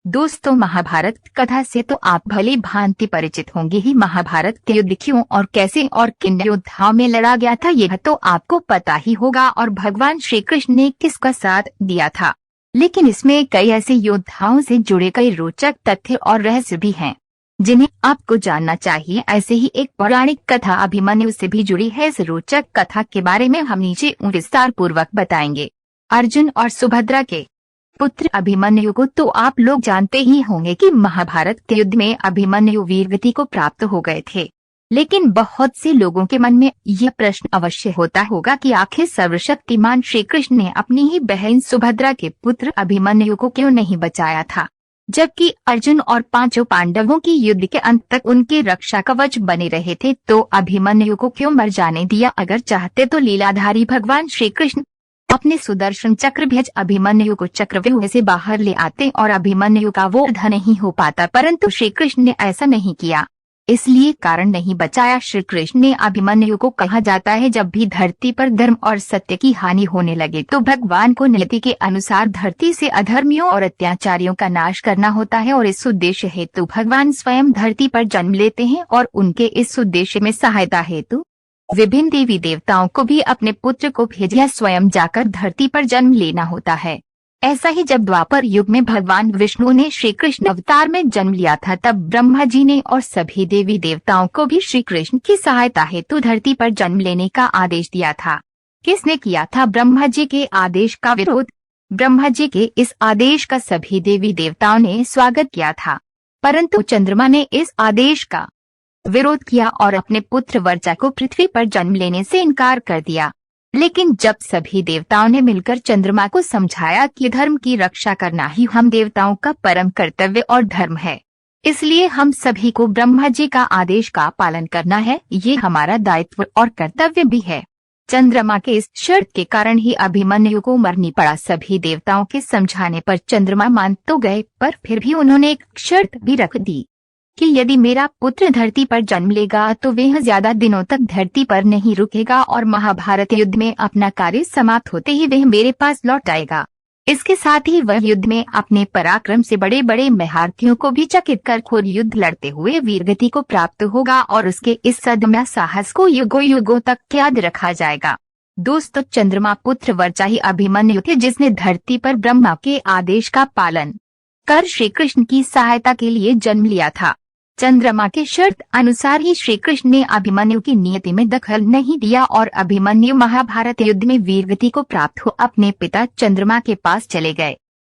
दोस्तों, महाभारत कथा से तो आप भली भांति परिचित होंगे ही। महाभारत के युद्ध क्यों और कैसे और किन योद्धाओं में लड़ा गया था, यह तो आपको पता ही होगा, और भगवान श्री कृष्ण ने किसका साथ दिया था। लेकिन इसमें कई ऐसे योद्धाओं से जुड़े कई रोचक तथ्य और रहस्य भी हैं जिन्हें आपको जानना चाहिए। ऐसे ही एक पौराणिक कथा अभिमन्यु से भी जुड़ी है। इस रोचक कथा के बारे में हम नीचे विस्तार पूर्वक बताएंगे। अर्जुन और सुभद्रा के पुत्र अभिमन्यु को तो आप लोग जानते ही होंगे कि महाभारत के युद्ध में अभिमन्यु वीरगति को प्राप्त हो गए थे। लेकिन बहुत से लोगों के मन में यह प्रश्न अवश्य होता होगा कि आखिर सर्वशक्तिमान श्री कृष्ण ने अपनी ही बहन सुभद्रा के पुत्र अभिमन्यु को क्यों नहीं बचाया था, जबकि अर्जुन और पांचों पांडवों की युद्ध के अंत तक उनके रक्षा कवच बने रहे थे, तो अभिमन्यु को क्यों मर जाने दिया। अगर चाहते तो लीलाधारी भगवान श्री कृष्ण अपने सुदर्शन चक्र भेज अभिमन्यु को चक्रव्यूह से बाहर ले आते और अभिमन्यु का वो वध नहीं हो पाता, परंतु श्री कृष्ण ने ऐसा नहीं किया, इसलिए कारण नहीं बचाया श्री कृष्ण ने अभिमन्यु को। कहा जाता है जब भी धरती पर धर्म और सत्य की हानि होने लगे तो भगवान को नियति के अनुसार धरती से अधर्मियों और अत्याचारियों का नाश करना होता है, और इस उद्देश्य हेतु भगवान स्वयं धरती पर जन्म लेते हैं, और उनके इस उद्देश्य में सहायता हेतु विभिन्न देवी देवताओं को भी अपने पुत्र को भेज या स्वयं जाकर धरती पर जन्म लेना होता है। ऐसा ही जब द्वापर युग में भगवान विष्णु ने श्री कृष्ण अवतार में जन्म लिया था, तब ब्रह्मा जी ने और सभी देवी देवताओं को भी श्री कृष्ण की सहायता हेतु धरती पर जन्म लेने का आदेश दिया था। किसने किया था ब्रह्मा जी के आदेश का विरोध? ब्रह्मा जी के इस आदेश का सभी देवी देवताओं ने स्वागत किया था, परंतु चंद्रमा ने इस आदेश का विरोध किया और अपने पुत्र वर्चा को पृथ्वी पर जन्म लेने से इनकार कर दिया। लेकिन जब सभी देवताओं ने मिलकर चंद्रमा को समझाया कि धर्म की रक्षा करना ही हम देवताओं का परम कर्तव्य और धर्म है, इसलिए हम सभी को ब्रह्मा जी का आदेश का पालन करना है, ये हमारा दायित्व और कर्तव्य भी है। चंद्रमा के इस शर्त के कारण ही अभिमन्यु को मरनी पड़ा। सभी देवताओं के समझाने पर चंद्रमा मान तो गए, पर फिर भी उन्होंने एक शर्त भी रख दी कि यदि मेरा पुत्र धरती पर जन्म लेगा तो वह ज्यादा दिनों तक धरती पर नहीं रुकेगा, और महाभारत युद्ध में अपना कार्य समाप्त होते ही वह मेरे पास लौट आएगा। इसके साथ ही वह युद्ध में अपने पराक्रम से बड़े बड़े महारथियों को भी चकित कर खुद युद्ध लड़ते हुए वीरगति को प्राप्त होगा, और उसके इस सदम्य साहस को युगों युगों तक याद रखा जाएगा। दोस्तों, चंद्रमा पुत्र वर्चा ही अभिमन्यु थे, जिसने धरती पर ब्रह्मा के आदेश का पालन कर श्री कृष्ण की सहायता के लिए जन्म लिया था। चंद्रमा के शर्त अनुसार ही श्री कृष्ण ने अभिमन्यु की नियति में दखल नहीं दिया, और अभिमन्यु महाभारत युद्ध में वीरगति को प्राप्त हो अपने पिता चंद्रमा के पास चले गए।